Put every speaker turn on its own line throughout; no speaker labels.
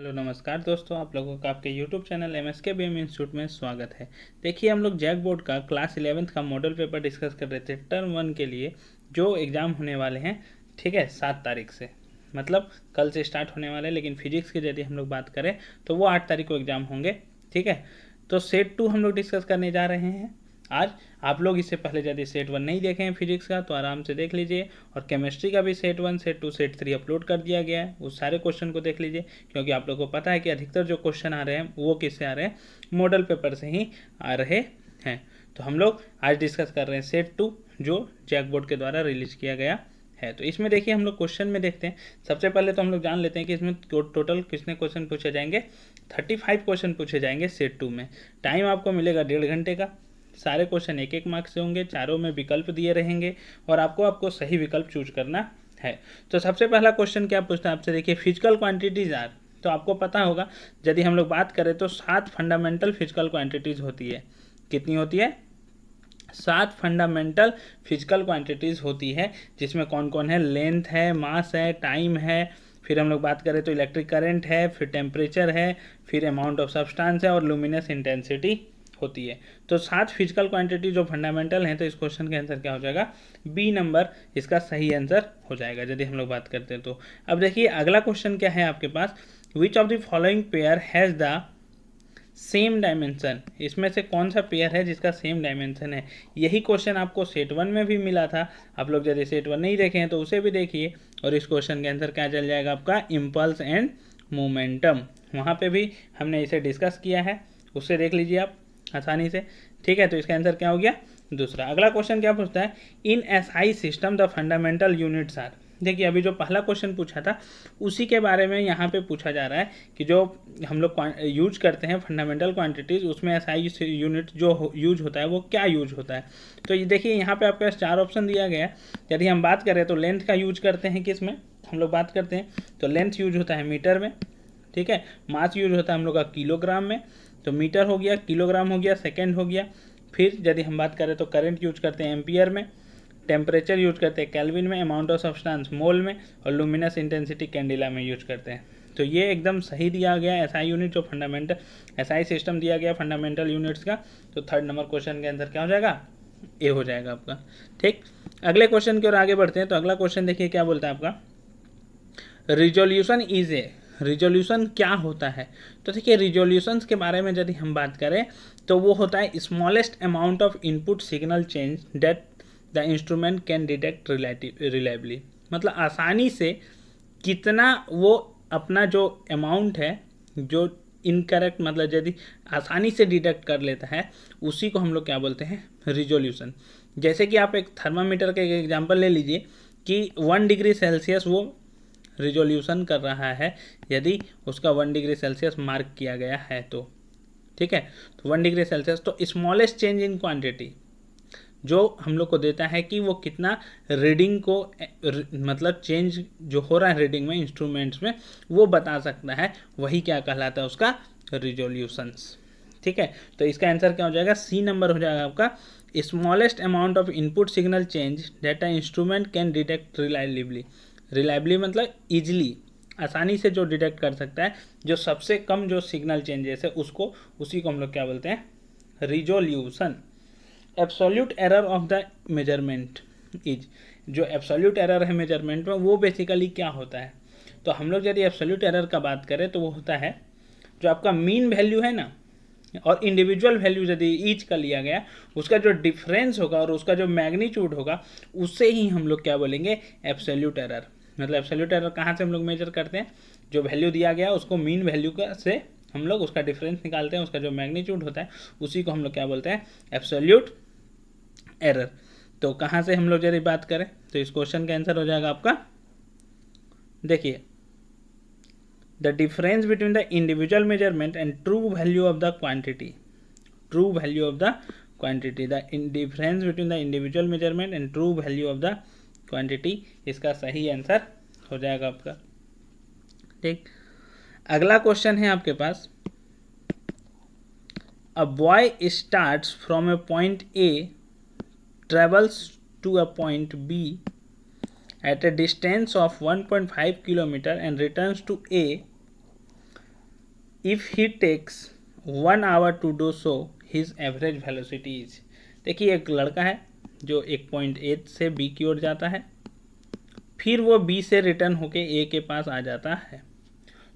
Hello नमस्कार दोस्तों, आप लोगों का आपके YouTube channel MSK BM institute में स्वागत है। देखिए, हम लोग जैक बोर्ड का क्लास 11th का मॉडल पेपर डिस्कस कर रहे थे टर्म 1 के लिए, जो एग्ज़ाम होने वाले हैं। ठीक है, 7 तारीख से, मतलब कल से स्टार्ट होने वाले हैं, लेकिन फिजिक्स की यदि हम लोग बात करें तो वो 8 तारीख को एग्ज़ाम होंगे। ठीक है, तो सेट 2 हम लोग डिस्कस करने जा रहे हैं आज। आप लोग इससे पहले यदि सेट 1 नहीं देखे हैं फिजिक्स का तो आराम से देख लीजिए, और केमिस्ट्री का भी सेट 1, सेट 2, सेट 3 अपलोड कर दिया गया है, उस सारे क्वेश्चन को देख लीजिए, क्योंकि आप लोगों को पता है कि अधिकतर जो क्वेश्चन आ रहे हैं वो किससे आ रहे हैं, मॉडल पेपर से ही आ रहे हैं। तो हम लोग आज डिस्कस कर रहे हैं सेट 2, जो जैक बोर्ड के द्वारा रिलीज किया गया है। तो इसमें देखिए, हम लोग क्वेश्चन में देखते हैं। सबसे पहले तो हम लोग जान लेते हैं कि इसमें टोटल कितने क्वेश्चन पूछे जाएंगे। 35 क्वेश्चन पूछे जाएंगे सेट 2 में। टाइम आपको मिलेगा 1.5 घंटे का। सारे क्वेश्चन 1-1 मार्क्स से होंगे, चारों में विकल्प दिए रहेंगे और आपको सही विकल्प चूज करना है। तो सबसे पहला क्वेश्चन क्या पूछता है आपसे, देखिए, फिजिकल क्वांटिटीज आर। तो आपको पता होगा, यदि हम लोग बात करें तो 7 फंडामेंटल फिजिकल क्वांटिटीज होती है। कितनी होती है? 7 फंडामेंटल फिजिकल क्वांटिटीज होती है, जिसमें कौन कौन है? लेंथ है, मास है, टाइम है, फिर हम लोग बात करें तो इलेक्ट्रिक करंट है, फिर टेम्परेचर है, फिर अमाउंट ऑफ सब्सटेंस है और लुमिनस इंटेंसिटी होती है। तो 7 फिजिकल क्वांटिटी जो फंडामेंटल हैं, तो इस क्वेश्चन का आंसर क्या हो जाएगा? बी नंबर इसका सही आंसर हो जाएगा, यदि हम लोग बात करते हैं तो। अब देखिए, अगला क्वेश्चन क्या है आपके पास, which of the following pair has the same dimension. इसमें से कौन सा पेयर है जिसका सेम डायमेंशन है? यही क्वेश्चन आपको सेट 1 में भी मिला था। आप लोग यदि सेट 1 नहीं देखे हैं तो उसे भी देखिए, और इस क्वेश्चन के आंसर क्या चल जाएगा आपका? Impulse and momentum. वहाँ पे भी हमने इसे डिस्कस किया है, उससे देख लीजिए आप आसानी से। ठीक है, तो इसका आंसर क्या हो गया? दूसरा। अगला क्वेश्चन क्या पूछता है, in SI system the fundamental units are. देखिए, अभी जो पहला क्वेश्चन पूछा था उसी के बारे में यहाँ पे पूछा जा रहा है कि जो हम लोग यूज करते हैं फंडामेंटल क्वांटिटीज़, उसमें SI यूनिट जो यूज होता है वो क्या यूज होता है। तो ये देखिए, यहाँ पे आपके पास 4 ऑप्शन दिया गया है। यदि हम बात करें तो लेंथ का यूज करते हैं, किस में हम लोग बात करते हैं तो लेंथ यूज होता है मीटर में। ठीक है, मास यूज होता है हम लोग का किलोग्राम में। तो मीटर हो गया, किलोग्राम हो गया, सेकेंड हो गया। फिर यदि हम बात करें तो करंट यूज करते हैं एम्पियर में, टेम्परेचर यूज करते हैं केल्विन में, अमाउंट ऑफ सब्सटेंस मोल में, और लुमिनस इंटेंसिटी कैंडिला में यूज करते हैं। तो ये एकदम सही दिया गया SI यूनिट, जो फंडामेंटल SI सिस्टम दिया गया फंडामेंटल यूनिट्स का। तो थर्ड नंबर क्वेश्चन के आंसर क्या हो जाएगा? ए हो जाएगा आपका। ठीक, अगले क्वेश्चन की ओर आगे बढ़ते हैं। तो अगला क्वेश्चन देखिए क्या बोलता है आपका, रिजोल्यूशन इज ए। रिजोल्यूशन क्या होता है? तो देखिए, रिजोल्यूशंस के बारे में यदि हम बात करें तो वो होता है smallest amount of input signal change that the instrument can detect reliably. मतलब आसानी से कितना वो अपना जो अमाउंट है, जो इनकरेक्ट, मतलब यदि आसानी से डिटेक्ट कर लेता है, उसी को हम लोग क्या बोलते हैं? रिजोल्यूशन। जैसे कि आप एक थर्मामीटर का एग्जांपल ले लीजिए कि 1 डिग्री सेल्सियस वो रिजोल्यूशन कर रहा है, यदि उसका 1 डिग्री सेल्सियस मार्क किया गया है तो। ठीक है, तो 1 डिग्री सेल्सियस, तो स्मॉलेस्ट चेंज इन क्वांटिटी जो हम लोग को देता है कि वो कितना रीडिंग को, मतलब चेंज जो हो रहा है रीडिंग में, इंस्ट्रूमेंट्स में, वो बता सकता है, वही क्या कहलाता है? उसका रिजोल्यूशंस। ठीक है, तो इसका आंसर क्या हो जाएगा? सी नंबर हो जाएगा आपका, smallest amount of input signal change that a instrument can detect reliably. Reliably मतलब इजिली, आसानी से जो डिटेक्ट कर सकता है, जो सबसे कम जो सिग्नल चेंजेस है उसको, उसी को हम लोग क्या बोलते हैं? Resolution. Absolute error of the measurement is. जो एब्सोल्यूट एरर है मेजरमेंट में, वो बेसिकली क्या होता है? तो हम लोग यदि एब्सोल्यूट एरर का बात करें तो वो होता है जो आपका मीन वैल्यू है ना, और इंडिविजुअल वैल्यू यदि ईच का लिया गया, उसका जो डिफरेंस होगा और उसका जो मैग्नीट्यूड होगा, उससे ही हम लोग क्या बोलेंगे? Absolute error. मतलब एब्सोल्यूट एरर कहाँ से हम लोग मेजर करते हैं? जो वैल्यू दिया गया उसको मीन वैल्यू का से हम लोग उसका डिफरेंस निकालते हैं, उसका जो मैग्नीट्यूड होता है उसी को हम लोग क्या बोलते हैं? Absolute error. तो कहाँ से हम लोग यदि बात करें तो इस क्वेश्चन का आंसर हो जाएगा आपका, देखिए, the difference between the individual measurement and true value of the quantity. True value of the quantity, the difference between the individual measurement and true value of the quantity, इसका सही answer हो जाएगा आपका। ठीक, अगला क्वेश्चन है आपके पास, a boy starts from a point A, travels to a point B at a distance of 1.5 km and returns to A if he takes 1 hour to do so his average velocity is. देखिए एक लड़का है जो एक point A से B की ओर जाता है, फिर वो बी से रिटर्न होके ए के पास आ जाता है।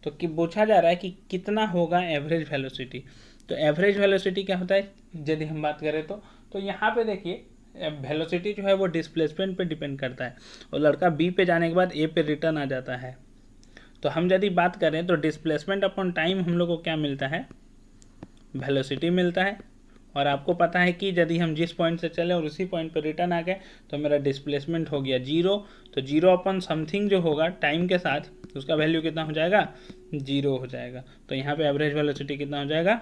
तो कि पूछा जा रहा है कि कितना होगा एवरेज वेलोसिटी। तो एवरेज वेलोसिटी क्या होता है यदि हम बात करें तो यहाँ पे देखिए वेलोसिटी जो है वो डिस्प्लेसमेंट पे डिपेंड करता है, और लड़का बी पे जाने के बाद ए पे रिटर्न आ जाता है। तो हम यदि बात करें तो डिस्प्लेसमेंट अपॉन टाइम हम लोग को क्या मिलता है, वेलोसिटी मिलता है। और आपको पता है कि यदि हम जिस पॉइंट से चले और उसी पॉइंट पर रिटर्न आ गए तो मेरा डिस्प्लेसमेंट हो गया जीरो। तो जीरो अपॉन समथिंग जो होगा टाइम के साथ उसका वैल्यू कितना हो जाएगा, जीरो हो जाएगा। तो यहाँ पे एवरेज वेलोसिटी कितना हो जाएगा,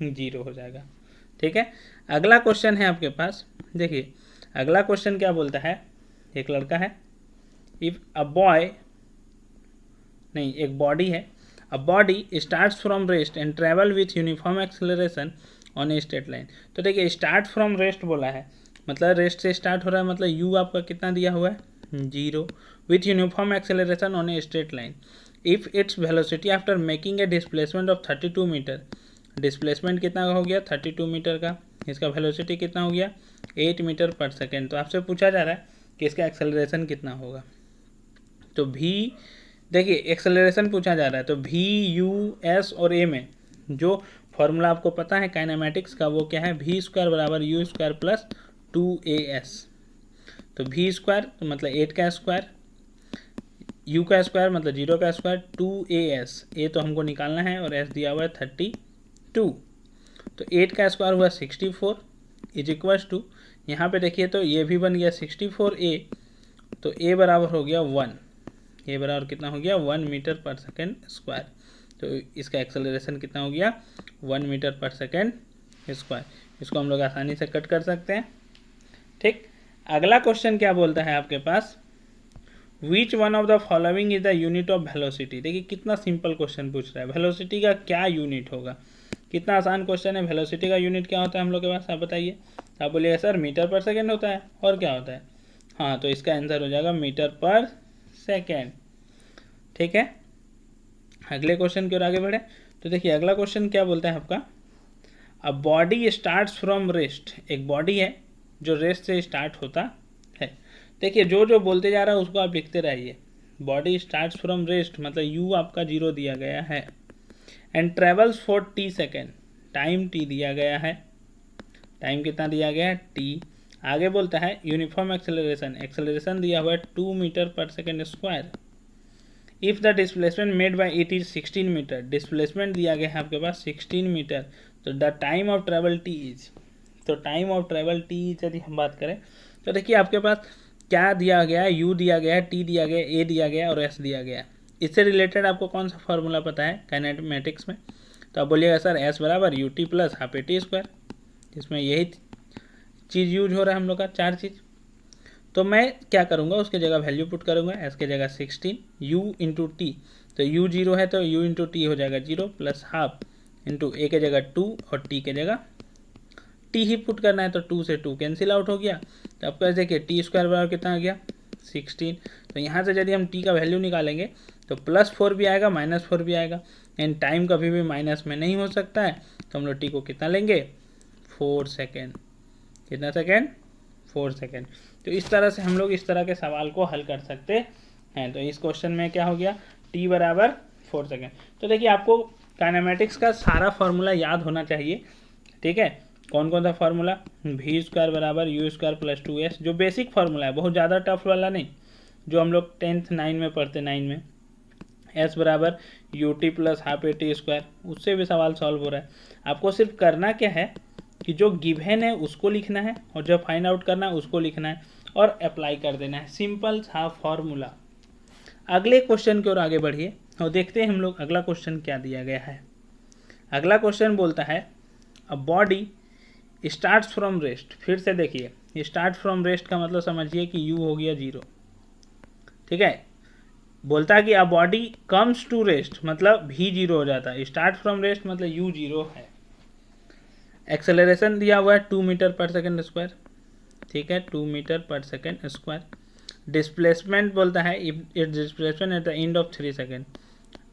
जीरो हो जाएगा। ठीक है, अगला क्वेश्चन है आपके पास। देखिए अगला क्वेश्चन क्या बोलता है, एक लड़का है, इफ अ बॉय नहीं एक बॉडी है, a body starts from rest and travel with uniform acceleration on a straight line. तो देखिए स्टार्ट फ्रॉम रेस्ट बोला है, मतलब रेस्ट से स्टार्ट हो रहा है, मतलब यू आपका कितना दिया हुआ है, zero, with uniform acceleration on a straight line. If its velocity after making a displacement of 32 metre, displacement कितना हो गया 32 मीटर का, इसका वेलोसिटी कितना हो गया 8 मीटर पर सेकेंड। तो आपसे पूछा जा रहा है कि इसका एक्सेलरेशन कितना होगा। तो भी देखिए एक्सेलरेशन पूछा जा रहा है, तो वी यू एस और ए में जो फॉर्मूला आपको पता है काइनेमेटिक्स का वो क्या है, वी स्क्वायर बराबर यू स्क्वायर प्लस 2as। तो वी स्क्वायर तो मतलब 8 का स्क्वायर, यू का स्क्वायर मतलब 0 का स्क्वायर, 2as, ए तो हमको निकालना है और एस दिया हुआ है 32। तो 8 का स्क्वायर हुआ 64 इज इक्वल्स टू, यहाँ पे देखिए तो ये भी बन गया 64a, तो a बराबर हो गया 1, ए बराबर कितना हो गया 1 मीटर पर सेकेंड स्क्वायर। तो इसका एक्सेलरेशन कितना हो गया 1 मीटर पर सेकेंड स्क्वायर। इसको हम लोग आसानी से कट कर सकते हैं। ठीक, अगला क्वेश्चन क्या बोलता है आपके पास, which one of the following is the unit of velocity. देखिए कितना सिंपल क्वेश्चन पूछ रहा है, वेलोसिटी का क्या यूनिट होगा, कितना आसान क्वेश्चन है। वेलोसिटी का यूनिट क्या होता है हम लोग के पास, आप बताइए। आप बोलिएगा सर मीटर पर सेकेंड होता है, और क्या होता है, हाँ तो इसका आंसर हो जाएगा मीटर पर सेकेंड। ठीक है, अगले क्वेश्चन की ओर आगे बढ़े। तो देखिए अगला क्वेश्चन क्या बोलता है आपका, a body starts from rest, एक बॉडी है जो रेस्ट से स्टार्ट होता है। देखिए जो जो बोलते जा रहा है उसको आप लिखते रहिए। बॉडी स्टार्ट्स फ्रॉम रेस्ट मतलब यू आपका जीरो दिया गया है, and travels for T second, time T दिया गया है, टाइम कितना दिया गया है टी। आगे बोलता है यूनिफॉर्म एक्सेलरेशन, एक्सेलरेशन दिया हुआ है 2 मीटर पर second square. If the displacement made by it is 16 metre, displacement दिया गया है आपके पास 16 मीटर, तो the time of travel T is, तो time of travel T is यदि हम बात करें तो देखिए आपके पास क्या दिया गया है, यू दिया गया है, टी दिया गया है, ए दिया गया है और एस दिया गया है। इससे रिलेटेड आपको कौन सा फॉर्मूला पता है काइनेमेटिक्स में, तो आप बोलिएगा सर एस बराबर U T plus half A T square. इसमें यही चीज़ यूज हो रहा है हम लोग का, चार चीज़। तो मैं क्या करूँगा उसके जगह वैल्यू पुट करूँगा, एस के जगह 16 यू इंटू टी, तो यू जीरो है तो यू इंटू टी हो जाएगा 0 प्लस हाफ इंटू ए के जगह 2 और टी के जगह टी ही पुट करना है, तो 2 से 2 कैंसिल आउट हो गया। तो आपको ऐसे देखिए टी स्क्वायर बराबर कितना आ गया 16। तो यहाँ से यदि हम टी का वैल्यू निकालेंगे तो +4 भी आएगा -4 भी आएगा, एंड टाइम कभी भी माइनस में नहीं हो सकता है। तो हम लोग टी को कितना लेंगे 4 सेकेंड, कितना सेकेंड 4 सेकेंड। तो इस तरह से हम लोग इस तरह के सवाल को हल कर सकते हैं। तो इस क्वेश्चन में क्या हो गया, टी बराबर 4 सेकेंड। तो देखिए आपको काइनेमेटिक्स का सारा फार्मूला याद होना चाहिए। ठीक है, कौन कौन सा फार्मूला, वी स्क्वायर बराबर यू स्क्वायर प्लस 2s, जो बेसिक फार्मूला है, बहुत ज़्यादा टफ वाला नहीं, जो हम लोग 10th 9 में पढ़ते 9 में। एस बराबर U T plus half A T square, उससे भी सवाल सॉल्व हो रहा है। आपको सिर्फ करना क्या है कि जो गिवन है उसको लिखना है और जो फाइंड आउट करना है उसको लिखना है और अप्लाई कर देना है, सिंपल सा फॉर्मूला। अगले क्वेश्चन की ओर आगे बढ़िए और देखते हैं हम लोग अगला क्वेश्चन क्या दिया गया है। अगला क्वेश्चन बोलता है a body starts from rest. फिर से देखिए स्टार्ट फ्रॉम रेस्ट का मतलब समझिए कि यू हो गया 0। ठीक है, बोलता है कि a body comes to rest मतलब भी 0 हो जाता है, स्टार्ट फ्रॉम रेस्ट मतलब यू 0 है। एक्सेलरेशन दिया हुआ है 2 मीटर पर सेकेंड स्क्वायर। ठीक है, 2 मीटर पर सेकेंड स्क्वायर। डिस्प्लेसमेंट बोलता है if it displacement at the end of 3 second,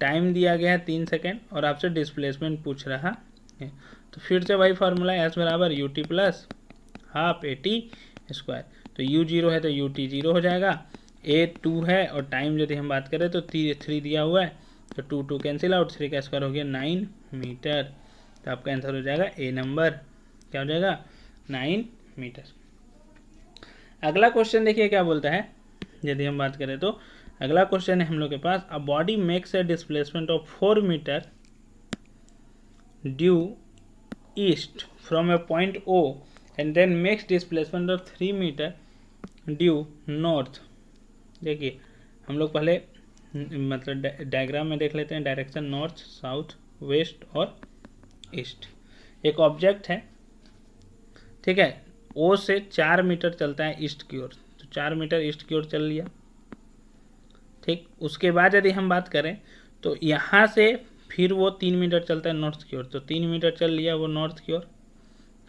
time दिया गया है 3 सेकेंड और आपसे डिस्प्लेसमेंट पूछ रहा है। तो फिर से वही फार्मूला एस बराबर U T plus half A T square. तो यू जीरो है तो यू टी जीरो हो जाएगा, ए 2 है और टाइम यदि हम बात करें तो 3 दिया हुआ है, तो 2 कैंसिल आउट, 3 का स्क्वायर हो गया 9 मीटर। तो आपका आंसर हो जाएगा ए नंबर, क्या हो जाएगा 9 मीटर। अगला क्वेश्चन देखिए क्या बोलता है, यदि हम बात करें तो अगला क्वेश्चन है हम लोग के पास, a body makes a displacement of 4 metre due east from a point O and then makes displacement of 3 metre due north. देखिए हम लोग पहले मतलब डायग्राम में देख लेते हैं, डायरेक्शन नॉर्थ, साउथ, वेस्ट और ईस्ट। एक ऑब्जेक्ट है, ठीक है, ओ से 4 मीटर चलता है ईस्ट की ओर, तो 4 मीटर ईस्ट की ओर चल लिया, ठीक। उसके बाद यदि हम बात करें तो यहाँ से फिर वो 3 मीटर चलता है नॉर्थ की ओर, तो 3 मीटर चल लिया वो नॉर्थ की ओर,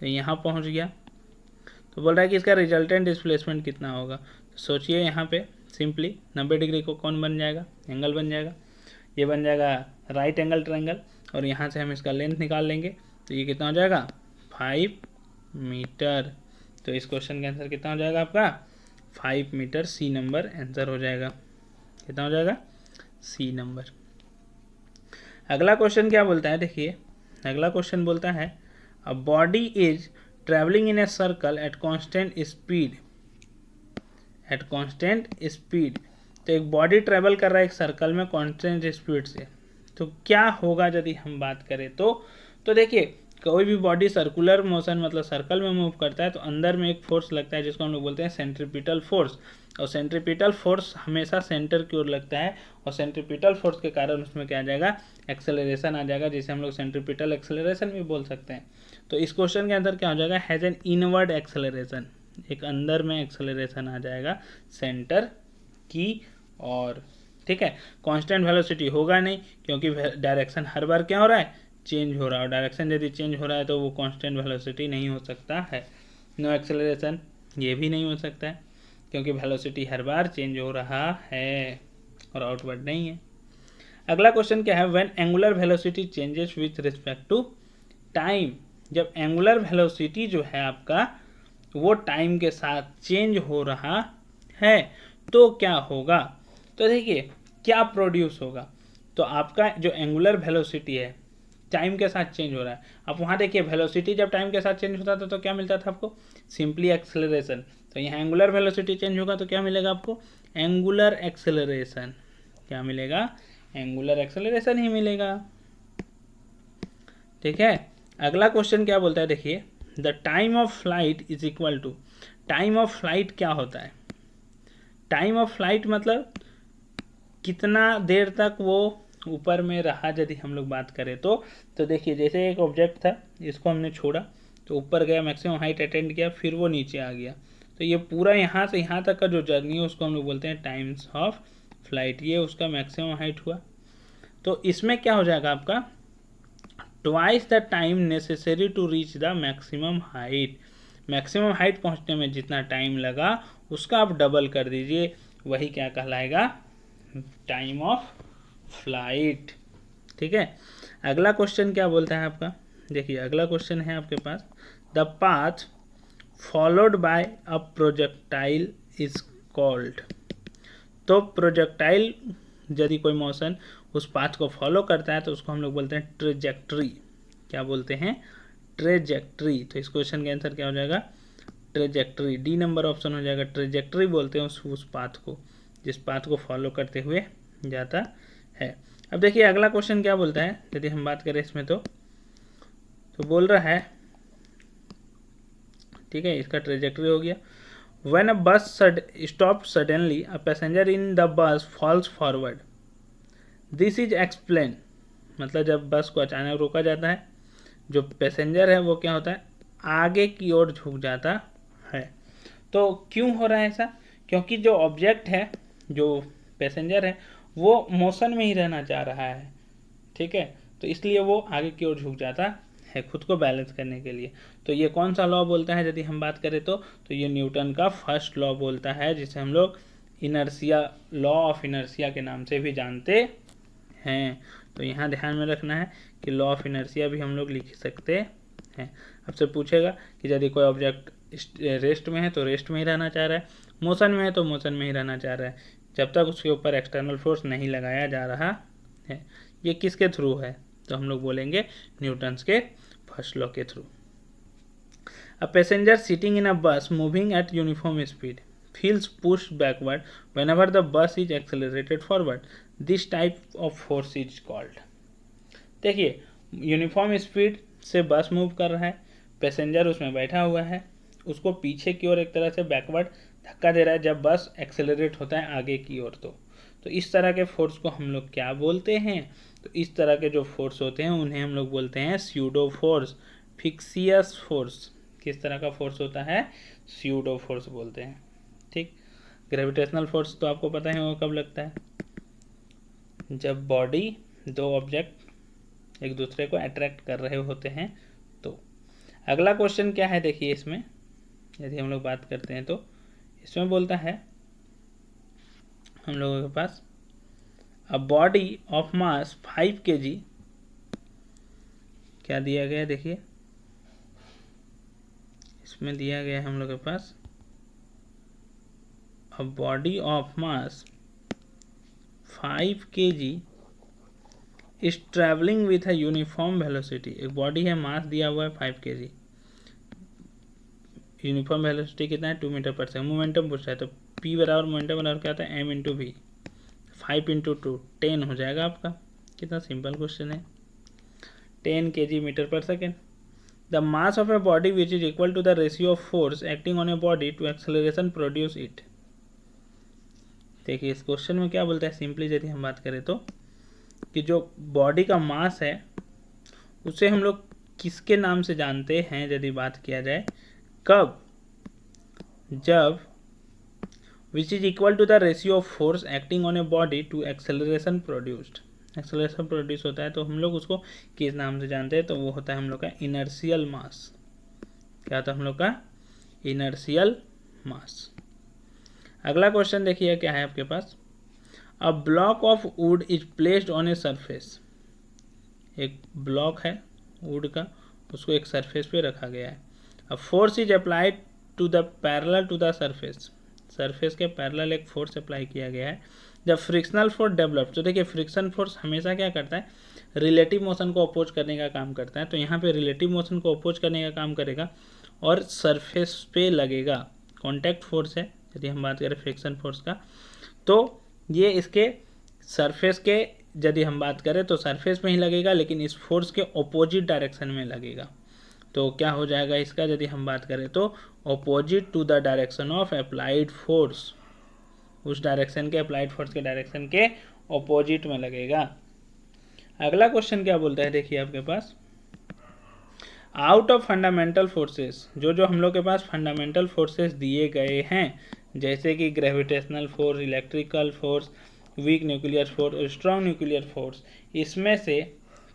तो यहाँ पहुँच गया। तो बोल रहा है कि इसका रिजल्टेंट डिस्प्लेसमेंट कितना होगा। तो सोचिए यहाँ पे सिंपली 90 डिग्री को कौन बन जाएगा, एंगल बन जाएगा, ये बन जाएगा राइट एंगल ट्रायंगल, और यहाँ से हम इसका लेंथ निकाल लेंगे, तो ये कितना हो जाएगा 5 मीटर। तो इस क्वेश्चन का आंसर कितना हो जाएगा आपका 5 मीटर, सी नंबर आंसर हो जाएगा, कितना हो जाएगा सी नंबर। अगला क्वेश्चन क्या बोलता है, देखिए अगला क्वेश्चन बोलता है, a body is travelling in a circle at constant speed, at constant speed. तो एक बॉडी ट्रैवल कर रहा है एक सर्कल में कांस्टेंट स्पीड से, तो क्या होगा यदि हम बात करें तो देखिए कोई भी बॉडी सर्कुलर मोशन मतलब सर्कल में मूव करता है तो अंदर में एक फोर्स लगता है जिसको हम लोग बोलते हैं सेंट्रीपिटल फोर्स, और सेंट्रीपिटल फोर्स हमेशा सेंटर की ओर लगता है, और सेंट्रीपिटल फोर्स के कारण उसमें क्या आ जाएगा एक्सेलरेशन आ जाएगा, जिसे हम लोग सेंट्रीपिटल एक्सेलरेशन भी बोल सकते हैं। तो इस क्वेश्चन के अंदर क्या हो जाएगा, हैज एन इनवर्ड एक्सेलरेशन, एक अंदर में एक्सेलरेशन आ जाएगा सेंटर की और, ठीक है। कांस्टेंट वेलोसिटी होगा नहीं क्योंकि डायरेक्शन हर बार क्या हो रहा है चेंज हो रहा है, और डायरेक्शन यदि चेंज हो रहा है तो वो कांस्टेंट वेलोसिटी नहीं हो सकता है। नो एक्सेलरेशन ये भी नहीं हो सकता है क्योंकि वेलोसिटी हर बार चेंज हो रहा है और आउटवर्ड नहीं है। अगला क्वेश्चन क्या है, when angular velocity changes with respect to time, जब एंगुलर वेलोसिटी जो है आपका वो टाइम के साथ चेंज हो रहा है तो क्या होगा। तो देखिए क्या प्रोड्यूस होगा, तो आपका जो एंगुलर वेलोसिटी है टाइम के साथ चेंज हो रहा है। आप वहाँ देखिए वेलोसिटी जब टाइम के साथ चेंज होता था तो क्या मिलता था आपको सिंपली एक्सेलरेशन, तो यहाँ एंगुलर वेलोसिटी चेंज होगा तो क्या मिलेगा आपको एंगुलर एक्सेलरेशन, क्या मिलेगा एंगुलर एक्सेलरेशन ही मिलेगा, ठीक है। अगला क्वेश्चन क्या बोलता है, देखिए the time of flight is equal to, time of flight क्या होता है, टाइम ऑफ फ्लाइट मतलब कितना देर तक वो ऊपर में रहा यदि हम लोग बात करें तो देखिए जैसे एक ऑब्जेक्ट था इसको हमने छोड़ा तो ऊपर गया मैक्सिमम हाइट अटेंड किया फिर वो नीचे आ गया, तो ये पूरा यहाँ से यहाँ तक का जो जर्नी है उसको हम लोग बोलते हैं टाइम्स ऑफ फ्लाइट, ये उसका मैक्सिमम हाइट हुआ। तो इसमें क्या हो जाएगा आपका twice the time necessary to reach the maximum height, maximum height पहुँचने में जितना टाइम लगा उसका आप डबल कर दीजिए, वही क्या कहलाएगा टाइम ऑफ फ्लाइट, ठीक है। अगला क्वेश्चन क्या बोलता है आपका, देखिए अगला क्वेश्चन है आपके पास, the path followed by a projectile is called, तो प्रोजेक्टाइल यदि कोई मोशन उस पाथ को फॉलो करता है तो उसको हम लोग बोलते हैं ट्रेजेक्ट्री, क्या बोलते हैं ट्रेजेक्ट्री। तो इस क्वेश्चन का आंसर क्या हो जाएगा ट्रेजेक्ट्री, डी नंबर ऑप्शन हो जाएगा, ट्रेजेक्ट्री बोलते हैं उस पाथ को जिस पाथ को फॉलो करते हुए जाता है। अब देखिए अगला क्वेश्चन क्या बोलता है, यदि हम बात करें इसमें तो बोल रहा है, ठीक है, इसका ट्रेजेक्ट्री हो गया, when a bus stop suddenly a passenger in the bus falls forward, this is explain, मतलब जब बस को अचानक रोका जाता है जो पैसेंजर है वो क्या होता है आगे की ओर झुक जाता है। तो क्यों हो रहा है ऐसा, क्योंकि जो ऑब्जेक्ट है जो पैसेंजर है वो मोशन में ही रहना चाह रहा है, ठीक है, तो इसलिए वो आगे की ओर झुक जाता है खुद को बैलेंस करने के लिए। तो ये कौन सा लॉ बोलता है यदि हम बात करें तो ये न्यूटन का फर्स्ट लॉ बोलता है जिसे हम लोग इनर्शिया, लॉ ऑफ इनर्शिया के नाम से भी जानते हैं। तो यहाँ ध्यान में रखना है कि लॉ ऑफ इनर्शिया भी हम लोग लिख सकते हैं। आपसे पूछेगा कि यदि कोई ऑब्जेक्ट रेस्ट में है तो रेस्ट में ही रहना चाह रहा है, मोशन में है तो मोशन में ही रहना चाह रहा है, जब तक उसके ऊपर एक्सटर्नल फोर्स नहीं लगाया जा रहा है। ये किसके थ्रू है? तो हम लोग बोलेंगे न्यूटन्स के फर्स्ट लॉ के थ्रू। A passenger sitting in a bus moving at uniform speed feels pushed backward whenever the bus is accelerated forward. This type of force is called. देखिए, यूनिफॉर्म स्पीड से बस मूव कर रहा है, passenger उसमें बैठा हुआ है, उसको पीछे की ओर एक तरह से बैकवर्ड धक्का दे रहा है जब बस एक्सेलरेट होता है आगे की ओर। तो इस तरह के फोर्स को हम लोग क्या बोलते हैं? तो इस तरह के जो फोर्स होते हैं उन्हें हम लोग बोलते हैं स्यूडो फोर्स, फिक्सियस फोर्स। किस तरह का फोर्स होता है? स्यूडो फोर्स बोलते हैं। ठीक। ग्रेविटेशनल फोर्स तो आपको पता है वो कब लगता है? जब बॉडी, दो ऑब्जेक्ट एक दूसरे को अट्रैक्ट कर रहे होते हैं। तो अगला क्वेश्चन क्या है देखिए, इसमें यदि हम लोग बात करते हैं तो इसमें बोलता है हम लोगों के पास a body of mass 5 kg, क्या दिया गया है देखिए, इसमें दिया गया है हम लोग के पास a body of mass 5 kg is traveling with a uniform velocity। एक बॉडी है, मास दिया हुआ है 5 kg, यूनिफॉर्म वेलोसिटी कितना है? 2 मीटर पर सेकंड। मोमेंटम पूछा है तो p बराबर मोमेंटम बराबर क्या होता है? m into we. 5 इंटू 2 10 हो जाएगा आपका। कितना सिंपल क्वेश्चन है, 10 kg मीटर पर second. The mass of a body which is equal to the ratio of force acting on a body to acceleration produce it. देखिए इस क्वेश्चन में क्या बोलता है, सिंपली यदि हम बात करें तो कि जो बॉडी का मास है उसे हम लोग किसके नाम से जानते हैं यदि बात किया जाए? कब? जब which is equal to the ratio of force acting on a body to acceleration produced. Acceleration produce होता है तो हम लोग उसको किस नाम से जानते हैं? तो वो होता है हम लोग का इनर्शियल मास। क्या होता है हम लोग का? Inertial mass. अगला क्वेश्चन देखिए क्या है आपके पास, a block of wood is placed on a surface. एक ब्लॉक है वुड का, उसको एक सरफेस पे रखा गया है। A force is applied to the parallel to the surface, surface के पैरेलल एक फोर्स अप्लाई किया गया है। जब फ्रिक्शनल फोर्स डेवलप, तो देखिए फ्रिक्शन फोर्स हमेशा क्या करता है? रिलेटिव मोशन को अपोज करने का काम करता है। तो यहाँ पे रिलेटिव मोशन को अपोज करने का काम करेगा और सरफेस पे लगेगा। कॉन्टैक्ट फोर्स है यदि हम बात करें फ्रिक्शन फोर्स का, तो ये इसके सरफेस के यदि हम बात करें तो सरफेस में ही लगेगा, लेकिन इस फोर्स के ऑपोजिट डायरेक्शन में लगेगा। तो क्या हो जाएगा इसका यदि हम बात करें तो opposite to the direction of applied force, उस डायरेक्शन के अप्लाइड फोर्स के डायरेक्शन के ऑपोजिट में लगेगा। अगला क्वेश्चन क्या बोलता है देखिए आपके पास, आउट ऑफ फंडामेंटल फोर्सेस, जो हम लोग के पास फंडामेंटल फोर्सेस दिए गए हैं जैसे कि gravitational force, electrical force, weak nuclear force और स्ट्रॉन्ग न्यूक्लियर फोर्स, इसमें से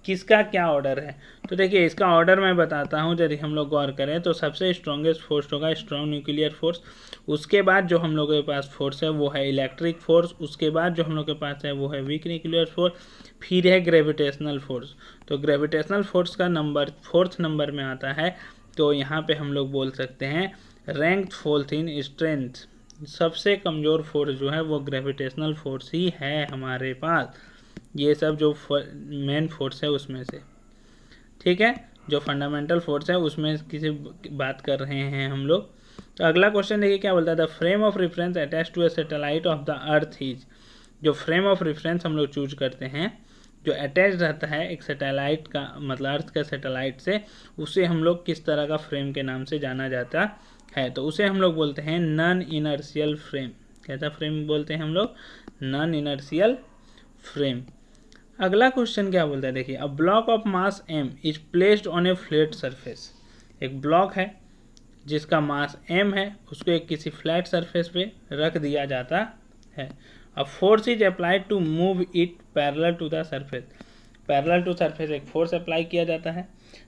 किसका क्या ऑर्डर है? तो देखिए इसका ऑर्डर मैं बताता हूँ यदि हम लोग गौर करें तो सबसे स्ट्रॉन्गेस्ट फोर्स होगा स्ट्रॉन्ग न्यूक्लियर फोर्स। उसके बाद जो हम लोगों के पास फोर्स है वो है इलेक्ट्रिक फोर्स। उसके बाद जो हम लोग के पास है वो है वीक न्यूक्लियर फोर्स। फिर है ग्रेविटेशनल फोर्स। तो ग्रेविटेशनल फोर्स का नंबर 4th नंबर में आता है। तो यहाँ पे हम लोग बोल सकते हैं रैंक 4th इन स्ट्रेंथ। सबसे कमज़ोर फोर्स जो है वो ग्रेविटेशनल फोर्स ही है हमारे पास। ये सब जो मेन फोर्स है उसमें से, ठीक है, जो फंडामेंटल फोर्स है उसमें किसी बात कर रहे हैं हम लोग। तो अगला क्वेश्चन देखिए क्या बोलता है, the frame of reference attach to a satellite of the earth is. जो फ्रेम ऑफ रेफरेंस हम लोग चूज करते हैं जो अटैच रहता है एक सैटेलाइट का, मतलब अर्थ का सैटेलाइट से, उसे हम लोग किस तरह का फ्रेम के नाम से जाना जाता है? तो उसे हम लोग बोलते हैं नॉन इनर्शियल फ्रेम। कैसा फ्रेम बोलते हैं हम लोग? Non inertial frame. अगला क्वेश्चन क्या बोलता है देखिए, अ block of mass m is placed on A flat surface. एक ब्लॉक है जिसका मास m है, उसको एक किसी फ्लैट सरफेस पे रख दिया जाता है। A force is applied to move it parallel to the surface. Parallel to surface एक फोर्स अप्लाई किया जाता है।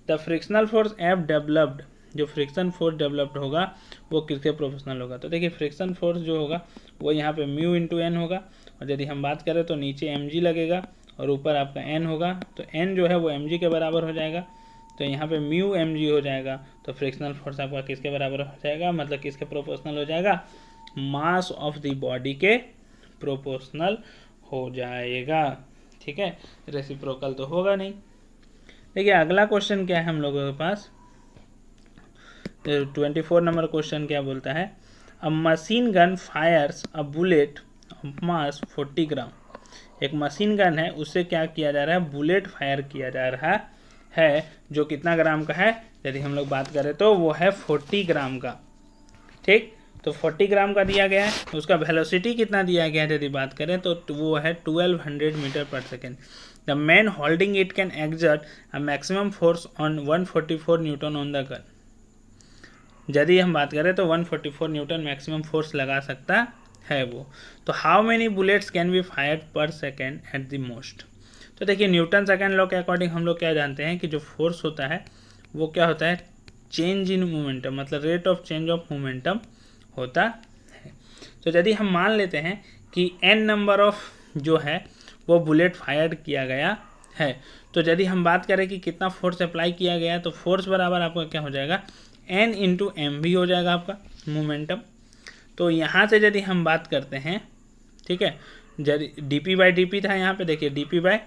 The frictional force F developed, जो फ्रिक्शन फोर्स डेवलप्ड होगा वो किसके प्रोफेशनल होगा? तो देखिए फ्रिक्शन फोर्स जो होगा वो यहाँ पे म्यू इंटू एन होगा, और यदि हम बात करें तो नीचे mg लगेगा और ऊपर आपका n होगा, तो n जो है वो mg के बराबर हो जाएगा, तो यहाँ पे म्यू mg हो जाएगा। तो फ्रिक्शनल फोर्स आपका किसके बराबर हो जाएगा, मतलब किसके प्रोपोर्शनल हो जाएगा, मास ऑफ द बॉडी के प्रोपोर्शनल हो जाएगा। ठीक है, रेसिप्रोकल तो होगा नहीं। देखिए अगला क्वेश्चन क्या है हम लोगों के पास, 24 नंबर क्वेश्चन क्या बोलता है, अ machine gun Fyers a bullet of mass 40 ग्राम। एक मशीन गन है, उससे क्या किया जा रहा है, बुलेट फायर किया जा रहा है, जो कितना ग्राम का है, यदि हम लोग बात करें तो वो है 40 ग्राम का। ठीक, तो 40 ग्राम का दिया गया है, उसका वेलोसिटी कितना दिया गया है यदि बात करें तो वो है 1200 मीटर पर second. The man holding it can exert a maximum force on 144 Newton on the gun. यदि हम बात करें तो 144 न्यूटन मैक्सिमम फोर्स लगा सकता है वो। तो how many bullets can be fired per second at the most. तो देखिए न्यूटन सेकेंड लॉ के अकॉर्डिंग हम लोग क्या जानते हैं कि जो फोर्स होता है वो क्या होता है, चेंज इन मोमेंटम, मतलब rate of change of momentum होता है। तो यदि हम मान लेते हैं कि n नंबर ऑफ जो है वो बुलेट फायर किया गया है, तो यदि हम बात करें कि कितना फोर्स अप्लाई किया गया, तो फोर्स बराबर आपका क्या हो जाएगा, n इंटू एम भी हो जाएगा आपका मोमेंटम। तो यहाँ से यदि हम बात करते हैं, ठीक है, यदि dp बाई डी था, यहाँ पे देखिए dp बाई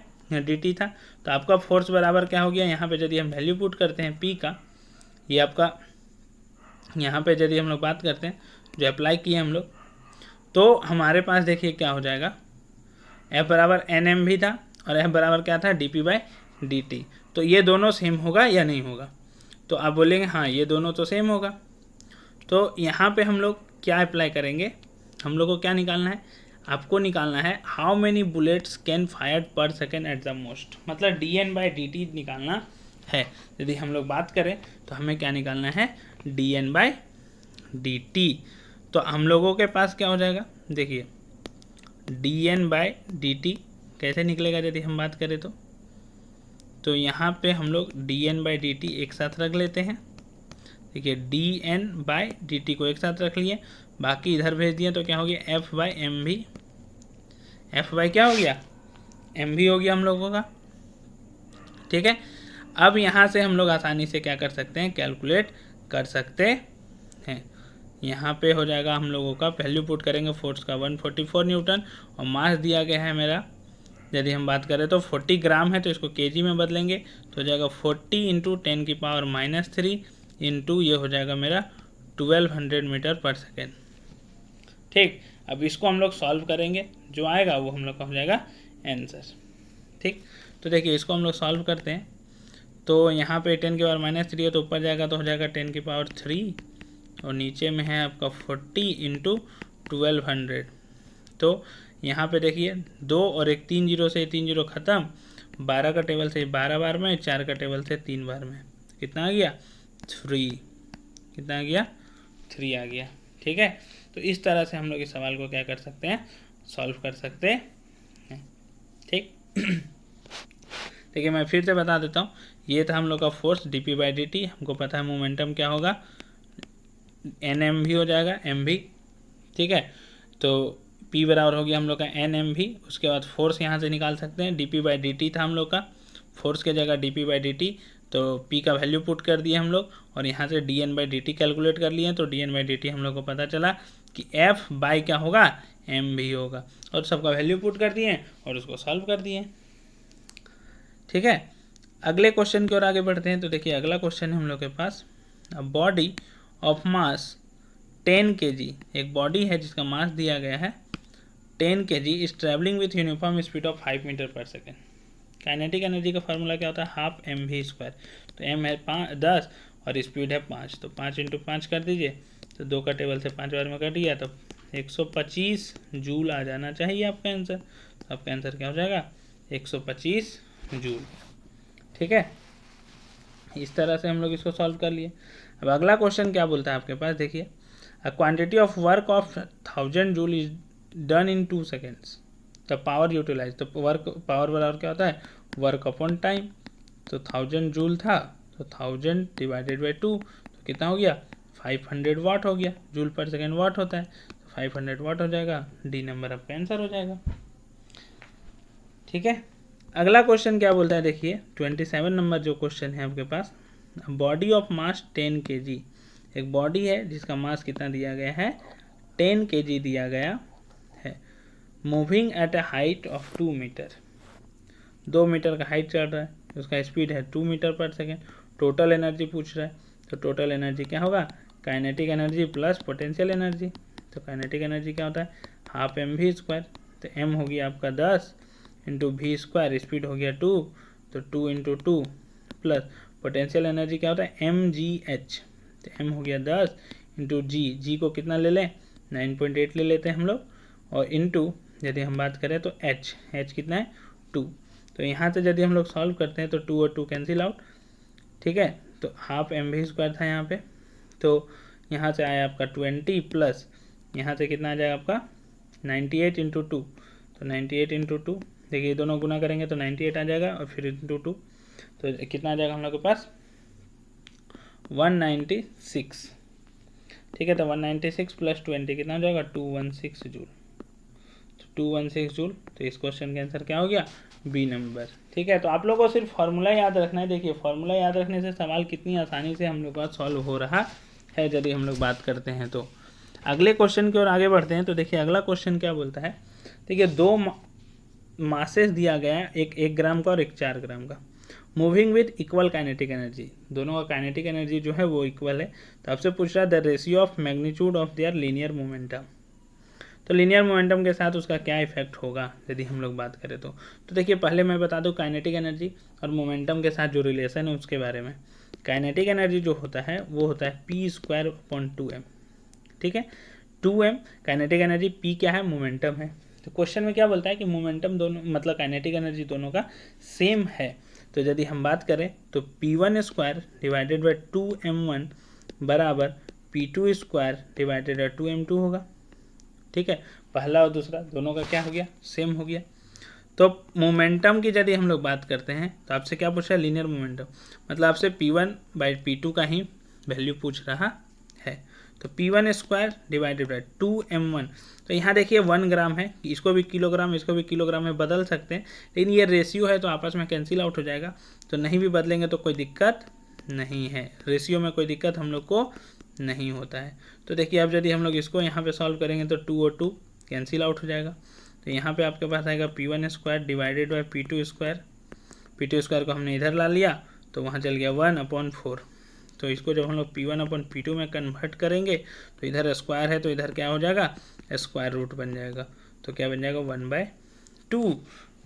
dt था, तो आपका फोर्स बराबर क्या हो गया, यहाँ पे यदि हम वैल्यू पुट करते हैं p का, ये आपका यहाँ पे यदि हम लोग बात करते हैं जो अप्लाई किए हम लोग, तो हमारे पास देखिए क्या हो जाएगा, F बराबर एन एम भी था और F बराबर क्या था, D P by D T. तो ये दोनों सेम होगा या नहीं होगा, तो आप बोलेंगे हाँ ये दोनों तो सेम होगा। तो यहाँ पे हम लोग क्या अप्लाई करेंगे, हम लोग को क्या निकालना है, आपको निकालना है how many bullets can fired per second at the most, मतलब D N by D T निकालना है। यदि हम लोग बात करें तो हमें क्या निकालना है, D N by D T. तो हम लोगों के पास क्या हो जाएगा, देखिए D N by D T कैसे निकलेगा यदि हम बात करें तो यहाँ पे हम लोग D N by D T एक साथ रख लेते हैं। देखिए D N by D T को एक साथ रख लिए, बाकी इधर भेज दिए, तो क्या हो गया, एफ बाई एम भी, एफ बाई क्या हो गया, एम भी हो गया हम लोगों का। ठीक है, अब यहाँ से हम लोग आसानी से क्या कर सकते हैं, कैलकुलेट कर सकते हैं। यहाँ पे हो जाएगा हम लोगों का, वैल्यू पुट करेंगे फोर्स का 144 न्यूटन, और मास दिया गया है मेरा, यदि हम बात करें तो 40 ग्राम है, तो इसको केजी में बदलेंगे तो हो जाएगा 40 इंटू 10 की पावर -3 इंटू ये हो जाएगा मेरा 1200 मीटर पर सेकेंड। ठीक, अब इसको हम लोग सॉल्व करेंगे, जो आएगा वो हम लोग का हो जाएगा आंसर। ठीक, तो देखिए इसको हम लोग सॉल्व करते हैं, तो यहाँ पे 10 की पावर -3 है, तो ऊपर जाएगा तो हो जाएगा 10 की पावर 3, और नीचे में है आपका 40 इंटू 1200। तो यहाँ पे देखिए 2 और एक 3 जीरो से 3 जीरो ख़त्म, 12 का टेबल से 12 बार में, 4 का टेबल से 3 बार में, कितना आ गया, 3, कितना आ गया, 3 आ गया। ठीक है, तो इस तरह से हम लोग इस सवाल को क्या कर सकते हैं, सॉल्व कर सकते हैं। ठीक देखिए मैं फिर से बता देता हूँ, ये था हम लोग का force D P by D T, हमको पता है मोमेंटम क्या होगा, एन एम भी हो जाएगा, एम भी। ठीक है, तो P बराबर हो गया हम लोग का एन एम भी। उसके बाद फोर्स यहाँ से निकाल सकते हैं, D P by D T था हम लोग का, फोर्स के जगह D P by D T, तो P का वैल्यू पुट कर दिए हम लोग, और यहाँ से D N by D T calculate कर लिए, तो D N by D T हम लोग को पता चला कि F बाई क्या होगा, एम भी होगा, और सबका वैल्यू पुट कर दिए और उसको सॉल्व कर दिए। ठीक है, अगले क्वेश्चन की ओर आगे बढ़ते हैं। तो देखिए अगला क्वेश्चन है हम लोग के पास, a body of mass 10 kg, एक बॉडी है जिसका मास दिया गया है 10 kg, is travelling with uniform speed of 5 metre पर सेकेंड। काइनेटिक एनर्जी का फार्मूला क्या होता है, हाफ एम वी स्क्वायर। तो एम है 10 और स्पीड है 5, तो 5 इंटू 5 कर दीजिए, तो 2 का टेबल से 5 बार में कट गया, तो 125 जूल आ जाना चाहिए आपका आंसर। तो आपका आंसर क्या हो जाएगा, 125 जूल। ठीक है, इस तरह से हम लोग इसको सॉल्व कर लिए। अब अगला क्वेश्चन क्या बोलता है आपके पास, देखिए a quantity of work of 1000 joule is done in 2 seconds, the power utilise. तो वर्क पावर बराबर क्या होता है, वर्क अपॉन टाइम। तो 1000 जूल था, तो 1000 डिवाइडेड बाई 2, तो कितना हो गया, 500 वाट हो गया, जूल पर सेकेंड वाट होता है, तो 500 वाट हो जाएगा, डी नंबर आपका आंसर हो जाएगा। ठीक है, अगला क्वेश्चन क्या बोलता है, देखिए 27 नंबर जो क्वेश्चन है आपके पास, बॉडी ऑफ मास 10 kg, एक बॉडी है जिसका मास कितना दिया गया है, 10 kg दिया गया है, moving at a height of 2 metre, 2 metre का हाइट चढ़ रहा है, उसका स्पीड है 2 मीटर पर सेकेंड, टोटल एनर्जी पूछ रहा है, तो टोटल एनर्जी क्या होगा, kinetic energy plus potential energy, तो काइनेटिक एनर्जी क्या होता है, हाफ एम वी स्क्वायर, तो एम हो गया आपका 10 इंटू वी स्क्वायर, स्पीड हो गया 2, तो 2 इंटू 2 प्लस पोटेंशियल एनर्जी क्या होता है, एम जी एच, तो एम हो गया 10 इंटू जी, जी को कितना ले लें 9.8 ले लेते हैं हम लोग, और इंटू यदि हम बात करें तो एच, एच कितना है 2, तो यहाँ से यदि हम लोग सॉल्व करते हैं तो 2 और 2 कैंसिल आउट, ठीक है, तो हाफ एम वी स्क्वायर था यहाँ पे, तो यहाँ से आया आपका 20 प्लस यहाँ से कितना आ जाएगा आपका 98 इंटू 2, तो 98 इंटू 2, देखिए दोनों गुना करेंगे तो 98 आ जाएगा, और फिर इंटू 2, तो कितना आ जाएगा हम लोग के पास 196, ठीक है, तो 196 प्लस 20 कितना हो जाएगा 216 जूल, तो 216 जूल, तो इस क्वेश्चन का आंसर क्या हो गया, बी नंबर, ठीक है। तो आप लोगों को सिर्फ फार्मूला याद रखना है, देखिए फार्मूला याद रखने से सवाल कितनी आसानी से हम लोग का सॉल्व हो रहा है यदि हम लोग बात करते हैं। तो अगले क्वेश्चन की ओर आगे बढ़ते हैं, तो देखिए अगला क्वेश्चन क्या बोलता है, देखिए दो मासेस दिया गया है, एक 1 ग्राम का और एक 4 ग्राम का, moving with equal kinetic energy, दोनों का काइनेटिक एनर्जी जो है वो इक्वल है, तो आपसे पूछ रहा है the ratio of magnitude of their linear momentum, तो लीनियर मोमेंटम के साथ उसका क्या इफेक्ट होगा यदि हम लोग बात करें तो देखिए पहले मैं बता दूं काइनेटिक एनर्जी और मोमेंटम के साथ जो रिलेशन है उसके बारे में। काइनेटिक एनर्जी जो होता है वो होता है पी स्क्वायर अपॉन 2m, ठीक है, 2m काइनेटिक एनर्जी, p क्या है, मोमेंटम है। तो क्वेश्चन में क्या बोलता है कि मोमेंटम दोनों मतलब काइनेटिक एनर्जी दोनों का सेम है, तो यदि हम बात करें तो p1 square divided by 2m1 बराबर p2 square divided by 2m2 होगा, ठीक है, पहला और दूसरा दोनों का क्या हो गया, सेम हो गया। तो मोमेंटम की यदि हम लोग बात करते हैं तो आपसे क्या पूछ रहा है, लीनियर मोमेंटम, मतलब आपसे p1 बाई p2 का ही वैल्यू पूछ रहा है, तो p1 square divided by 2m1, तो यहाँ देखिए 1 ग्राम है, इसको भी किलोग्राम इसको भी किलोग्राम में बदल सकते हैं, लेकिन ये रेशियो है तो आपस में कैंसिल आउट हो जाएगा, तो नहीं भी बदलेंगे तो कोई दिक्कत नहीं है, रेशियो में कोई दिक्कत हम लोग को नहीं होता है। तो देखिए अब यदि हम लोग इसको यहाँ पे सॉल्व करेंगे तो 2 और 2 कैंसिल आउट हो जाएगा, तो यहाँ पे आपके पास आएगा p1 square divided by p2 square, p2 square को हमने इधर ला लिया तो वहाँ चल गया 1/4, तो इसको जब हम लोग p1/p2 में कन्वर्ट करेंगे तो इधर स्क्वायर है तो इधर क्या हो जाएगा, स्क्वायर रूट बन जाएगा, तो क्या बन जाएगा 1/2,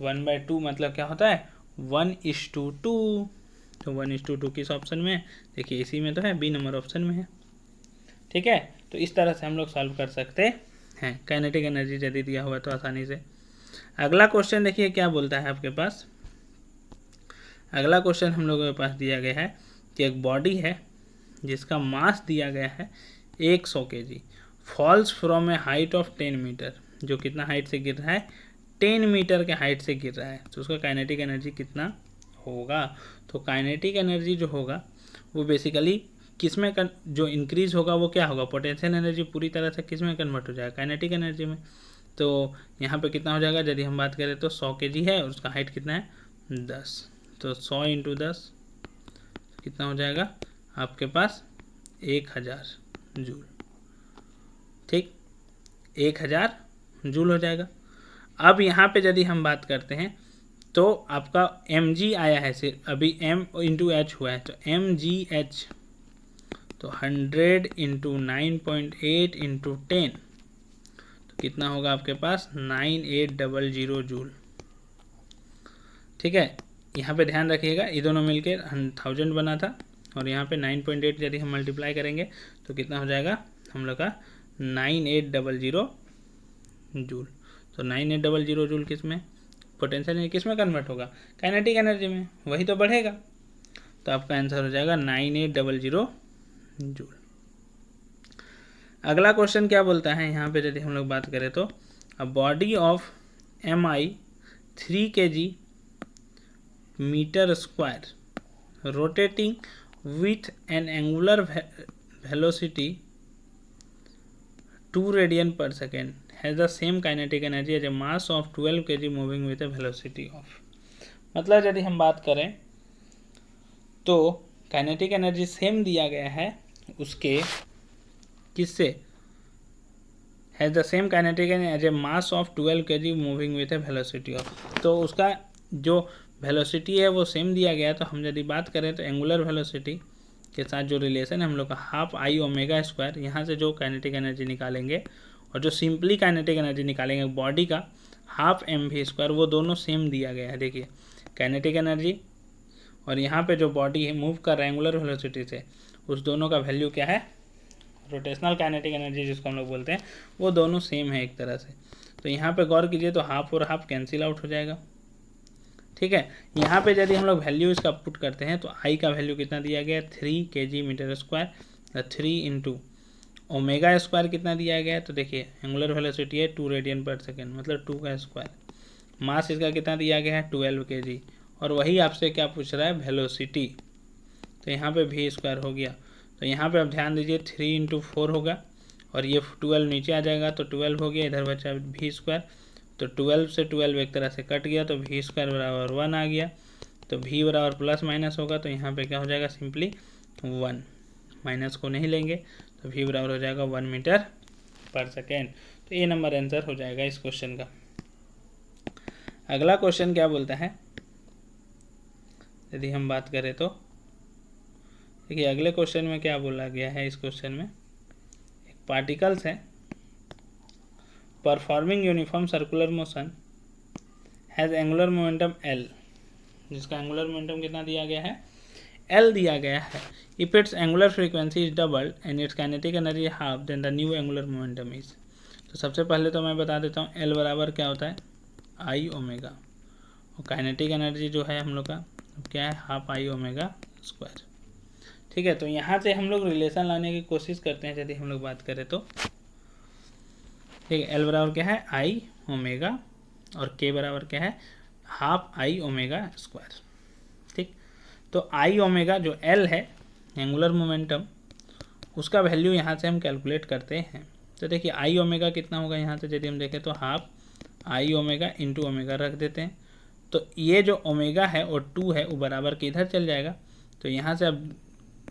1/2 मतलब क्या होता है 1:2, तो 1:2 किस ऑप्शन में है, देखिए इसी में तो है, बी नंबर ऑप्शन में है, ठीक है। तो इस तरह से हम लोग सॉल्व कर सकते हैं, काइनेटिक एनर्जी यदि दिया हुआ तो आसानी से। अगला क्वेश्चन देखिए क्या बोलता है आपके पास, अगला क्वेश्चन हम लोगों के पास दिया गया है कि एक बॉडी है जिसका मास दिया गया है 100 kg, falls from a height of 10 metre, जो कितना हाइट से गिर रहा है, 10 मीटर के हाइट से गिर रहा है, तो उसका काइनेटिक एनर्जी कितना होगा। तो काइनेटिक एनर्जी जो होगा वो बेसिकली किस में जो इंक्रीज होगा वो क्या होगा, पोटेंशियल एनर्जी पूरी तरह से किस में कन्वर्ट हो जाएगा, काइनेटिक एनर्जी में। तो यहाँ पे कितना हो जाएगा, यदि हम बात करें तो 100 kg है और उसका हाइट कितना है 10, तो 100 इंटू 10 कितना हो जाएगा आपके पास 1000 जूल, ठीक, 1000 जूल हो जाएगा। अब यहाँ पे यदि हम बात करते हैं तो आपका mg आया है सिर्फ, अभी m इंटू एच हुआ है, तो mgh तो 100 इंटू 9.8 इंटू 10, तो कितना होगा आपके पास 9800 जूल, ठीक है। यहाँ पे ध्यान रखिएगा ये दोनों मिलके 1000 बना था और यहाँ पे 9.8 यदि हम मल्टीप्लाई करेंगे तो कितना हो जाएगा हम लोग का 9800 जूल, तो 9800 जूल किस में, पोटेंशियल एनर्जी किस में कन्वर्ट होगा, काइनेटिक एनर्जी में, वही तो बढ़ेगा, तो आपका आंसर हो जाएगा 9800 जूल। अगला क्वेश्चन क्या बोलता है यहाँ पे यदि हम लोग बात करें तो a body of mi 3 kg metre square rotating with an angular velocity 2 radian per second has the same kinetic energy as a mass of 12 kg moving with a velocity of, मतलब यदि हम बात करें तो काइनेटिक एनर्जी सेम दिया गया है उसके किससे, has the same kinetic as a mass of 12 kg moving with a velocity of, तो उसका जो वेलोसिटी है वो सेम दिया गया है। तो हम यदि बात करें तो एंगुलर वेलोसिटी के साथ जो रिलेशन है हम लोग का हाफ आई ओमेगा स्क्वायर, यहाँ से जो काइनेटिक एनर्जी निकालेंगे और जो सिंपली काइनेटिक एनर्जी निकालेंगे बॉडी का हाफ एम वी स्क्वायर, वो दोनों सेम दिया गया है। देखिए काइनेटिक एनर्जी और यहाँ पे जो बॉडी है मूव कर रहा है एंगुलर वेलोसिटी से, उस दोनों का वैल्यू क्या है, रोटेशनल काइनेटिक एनर्जी जिसको हम लोग बोलते हैं, वो दोनों सेम है एक तरह से। तो यहाँ पे गौर कीजिए तो हाफ और हाफ कैंसिल आउट हो जाएगा, ठीक है। यहाँ पे यदि हम लोग वैल्यू इसका पुट करते हैं तो आई का वैल्यू कितना दिया गया है 3 kg metre square, 3 into omega square कितना दिया गया है, तो देखिए एंगुलर वेलोसिटी है 2 रेडियन पर सेकेंड, मतलब 2 का स्क्वायर, मास इसका कितना दिया गया है 12 kg, और वही आपसे क्या पूछ रहा है वेलोसिटी, तो यहाँ पे वी स्क्वायर हो गया। तो यहाँ पे आप ध्यान दीजिए 3 इंटू 4 होगा और ये 12 नीचे आ जाएगा तो 12 हो गया, इधर बचा वी स्क्वायर, तो 12 से 12 एक तरह से कट गया तो वी स्क्वायर बराबर 1 आ गया, तो वी बराबर प्लस माइनस होगा तो यहाँ पे क्या हो जाएगा सिंपली 1, माइनस को नहीं लेंगे तो वी बराबर हो जाएगा 1 मीटर पर सेकेंड। तो ये नंबर आंसर हो जाएगा इस क्वेश्चन का। अगला क्वेश्चन क्या बोलता है, यदि हम बात करें तो देखिए अगले क्वेश्चन में क्या बोला गया है, इस क्वेश्चन में एक पार्टिकल्स है performing uniform circular motion has angular momentum L, जिसका एंगुलर मोमेंटम कितना दिया गया है एल दिया गया है। If its angular frequency is doubled and its kinetic energy half then the new angular momentum is. तो सबसे पहले तो मैं बता देता हूँ एल बराबर क्या होता है आई ओमेगा, और काइनेटिक एनर्जी जो है हम लोग का क्या है हाफ आई ओमेगा स्क्वायर, ठीक है। तो यहाँ से हम लोग रिलेशन लाने की कोशिश करते हैं यदि हम लोग बात करें तो, ठीक है। एल बराबर क्या है आई ओमेगा और के बराबर क्या है हाफ आई ओमेगा स्क्वायर, ठीक। तो आई ओमेगा जो एल है एंगुलर मोमेंटम, उसका वैल्यू यहाँ से हम कैलकुलेट करते हैं। तो देखिए आई ओमेगा कितना होगा, यहाँ से यदि हम देखें तो half I omega into omega रख देते हैं, तो ये जो ओमेगा है और 2 है वो बराबर के इधर चल जाएगा, तो यहाँ से अब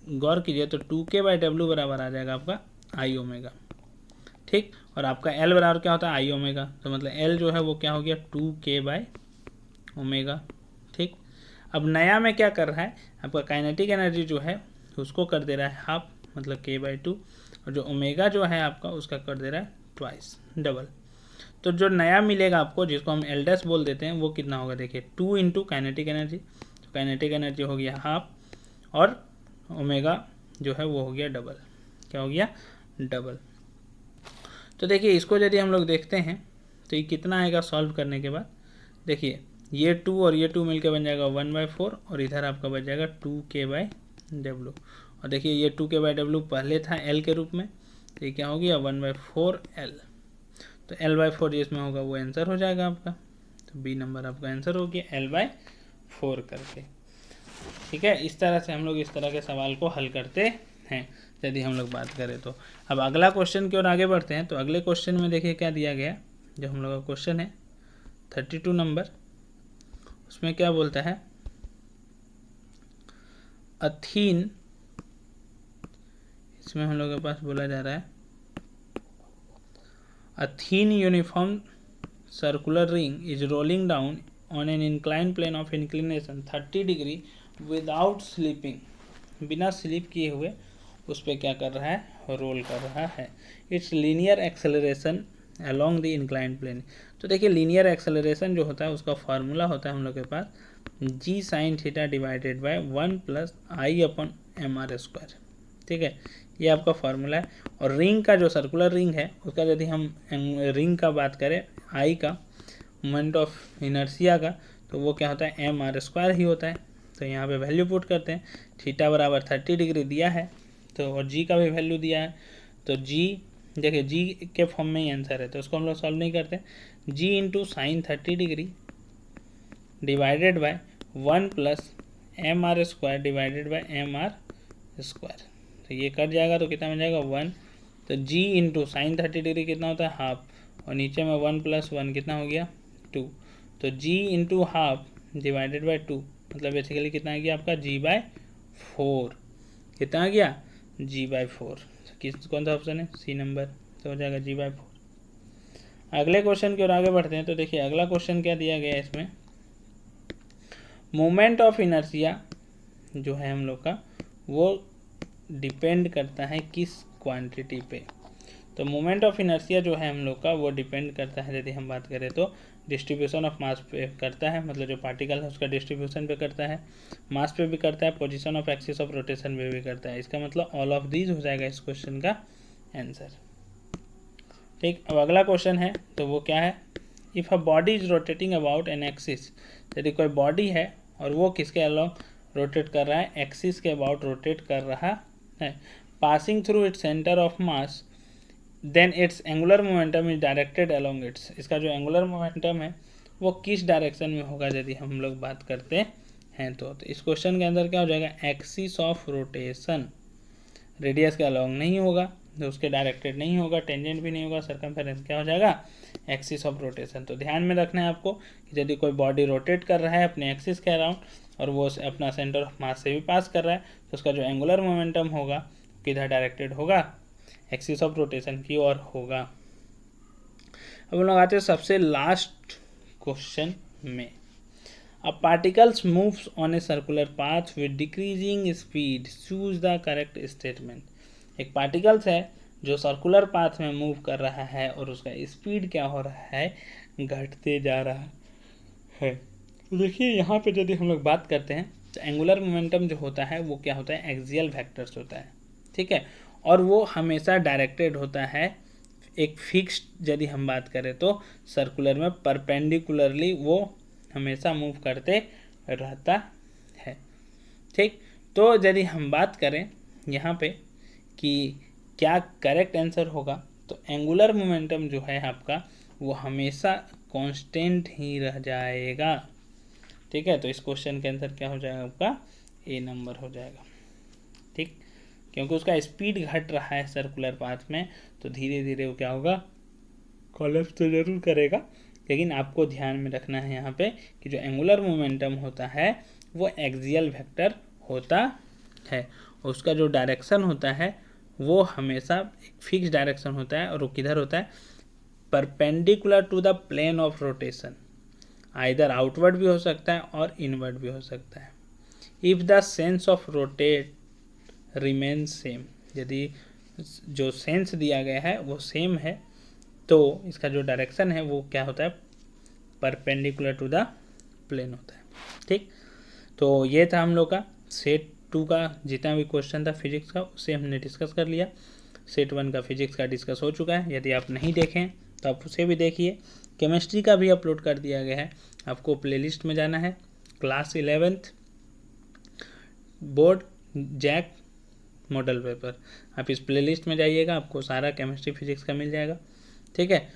गौर कीजिए तो 2k/w बराबर आ जाएगा आपका आई ओमेगा, ठीक। और आपका एल बराबर क्या होता है आई ओमेगा, तो मतलब एल जो है वो क्या हो गया 2k/ओमेगा, ठीक। अब नया में क्या कर रहा है आपका काइनेटिक एनर्जी जो है उसको कर दे रहा है हाफ, मतलब k/2, और जो ओमेगा जो है आपका उसका कर दे रहा है ट्वाइस, डबल। तो जो नया मिलेगा आपको जिसको हम एल डैश बोल देते हैं वो कितना होगा, देखिए 2 इंटू काइनेटिक एनर्जी, तो काइनेटिक एनर्जी हो गया हाफ और ओमेगा जो है वो हो गया डबल, क्या हो गया डबल। तो देखिए इसको यदि हम लोग देखते हैं तो ये कितना आएगा सॉल्व करने के बाद, देखिए ये 2 और ये 2 मिलकर बन जाएगा 1/4 और इधर आपका बच जाएगा 2k/w, और देखिए ये 2k/w पहले था l के रूप में, तो ये क्या हो गया 1/4l, तो l/4 जिसमें होगा वो आंसर हो जाएगा आपका, तो बी नंबर आपका आंसर हो गया l/4 करके, ठीक है। इस तरह से हम लोग इस तरह के सवाल को हल करते हैं यदि हम लोग बात करें तो। अब अगला क्वेश्चन की ओर आगे बढ़ते हैं, तो अगले क्वेश्चन में देखिए क्या दिया गया, जो हम लोग का क्वेश्चन है 32 नंबर, उसमें क्या बोलता है अथीन, इसमें हम लोग के पास बोला जा रहा है a thin uniform circular ring is rolling down on an incline plane of inclination 30 degree without slipping, बिना स्लिप किए हुए उस पर क्या कर रहा है रोल कर रहा है। Its linear acceleration along the incline plane, तो देखिए लीनियर एक्सेलरेशन जो होता है उसका फार्मूला होता है हम लोग के पास g sin theta divided by 1 + I/mr², ठीक है। ये आपका फार्मूला है। और रिंग का जो सर्कुलर रिंग है उसका यदि हम रिंग का बात करें आई का मोमेंट ऑफ इनर्शिया का, तो वो क्या होता है mr² ही होता है। तो यहाँ पे वैल्यू पुट करते हैं, थीटा बराबर 30 डिग्री दिया है, तो और जी का भी वैल्यू दिया है, तो जी देखिए जी के फॉर्म में ही आंसर है, तो उसको हम लोग सॉल्व नहीं करते, g into sine 30 degree divided by 1 + mr² divided by mr², तो ये कट जाएगा तो कितना मिल जाएगा 1, तो जी इंटू साइन 30 डिग्री कितना होता है हाफ, और नीचे में 1 + 1 कितना हो गया 2, तो जी इंटू हाफ डिवाइडेड बाय 2, मतलब बेसिकली कितना आ गया आपका g/4। कितना आ गया g/4। कौन सा ऑप्शन है, सी नंबर, तो हो जाएगा g/4। अगले क्वेश्चन की ओर आगे बढ़ते हैं। तो देखिए अगला क्वेश्चन क्या दिया गया है इसमें, मोमेंट ऑफ इनर्शिया जो है हम लोग का वो डिपेंड करता है किस क्वांटिटी पे। तो मोमेंट ऑफ इनर्शिया जो है हम लोग का वो डिपेंड करता है, यदि हम बात करें तो डिस्ट्रीब्यूशन ऑफ मास पे करता है, मतलब जो पार्टिकल है उसका डिस्ट्रीब्यूशन पे करता है, मास पे भी करता है, position of axis of rotation पे भी करता है। इसका मतलब ऑल ऑफ दीज हो जाएगा इस क्वेश्चन का आंसर। ठीक, अब अगला क्वेश्चन है तो वो क्या है, if a body is rotating about an axis, यदि कोई बॉडी है और वो किसके अलॉन्ग रोटेट कर रहा है, एक्सिस के अबाउट रोटेट कर रहा है, passing through its centre of mass, then its angular momentum is directed along its, इसका जो एंगुलर मोमेंटम है वो किस डायरेक्शन में होगा यदि हम लोग बात करते हैं तो इस क्वेश्चन के अंदर क्या हो जाएगा, एक्सिस ऑफ रोटेशन, रेडियस के अलोंग नहीं होगा, तो उसके डायरेक्टेड नहीं होगा, टेंजेंट भी नहीं होगा, सर्कमफेरेंस क्या हो जाएगा, एक्सिस ऑफ रोटेशन। तो ध्यान में रखना है आपको कि यदि कोई बॉडी रोटेट कर रहा है अपने एक्सिस के अराउंड और वो अपना सेंटर ऑफ मास से भी पास कर रहा है, तो उसका जो एंगुलर मोमेंटम होगा किधर डायरेक्टेड होगा, एक्सिस ऑफ रोटेशन की ओर होगा। अब हम लोग आते हैं सबसे लास्ट क्वेश्चन में, a particles moves on a circular path with decreasing speed, choose the correct statement. एक पार्टिकल्स है जो सर्कुलर पाथ में मूव कर रहा है और उसका स्पीड क्या हो रहा है, घटते जा रहा है। तो देखिए यहाँ पे यदि हम लोग बात करते हैं तो एंगुलर मोमेंटम जो होता है वो क्या होता है, एक्सियल वेक्टर्स होता है, ठीक है, और वो हमेशा डायरेक्टेड होता है एक फिक्स्ड, यदि हम बात करें तो सर्कुलर में परपेंडिकुलरली वो हमेशा मूव करते रहता है। ठीक, तो यदि हम बात करें यहाँ पे कि क्या करेक्ट आंसर होगा, तो एंगुलर मोमेंटम जो है आपका वो हमेशा कांस्टेंट ही रह जाएगा। ठीक है, तो इस क्वेश्चन के आंसर क्या हो जाएगा आपका, ए नंबर हो जाएगा। ठीक, क्योंकि उसका स्पीड घट रहा है सर्कुलर पाथ में, तो धीरे धीरे वो क्या होगा, कोलैप्स तो जरूर करेगा, लेकिन आपको ध्यान में रखना है यहाँ पे कि जो एंगुलर मोमेंटम होता है वो एक्सियल वेक्टर होता है, उसका जो डायरेक्शन होता है वो हमेशा एक फिक्स डायरेक्शन होता है, और वो किधर होता है, perpendicular to the plane of rotation, either outward भी हो सकता है और इनवर्ड भी हो सकता है। If the sense of rotate remain same, यदि जो सेंस दिया गया है वो सेम है तो इसका जो डायरेक्शन है वो क्या होता है, परपेंडिकुलर टू द प्लेन होता है। ठीक, तो ये था हम लोग का सेट 2 का जितना भी क्वेश्चन था फिजिक्स का, उसे हमने डिस्कस कर लिया। सेट 1 का फिजिक्स का डिस्कस हो चुका है, यदि आप नहीं देखें तो आप उसे भी देखिए। केमिस्ट्री का भी अपलोड कर दिया गया है, आपको प्लेलिस्ट में जाना है, class 11th board JAC model paper, आप इस प्लेलिस्ट में जाइएगा, आपको सारा केमिस्ट्री फिजिक्स का मिल जाएगा। ठीक है,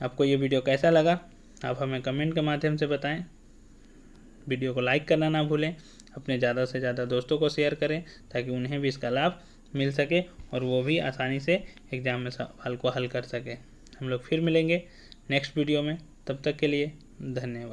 आपको ये वीडियो कैसा लगा आप हमें कमेंट के माध्यम से बताएं। वीडियो को लाइक करना ना भूलें, अपने ज़्यादा से ज़्यादा दोस्तों को शेयर करें ताकि उन्हें भी इसका लाभ मिल सके और वो भी आसानी से एग्ज़ाम में सवाल को हल कर सके। हम लोग फिर मिलेंगे नेक्स्ट वीडियो में, तब तक के लिए धन्यवाद।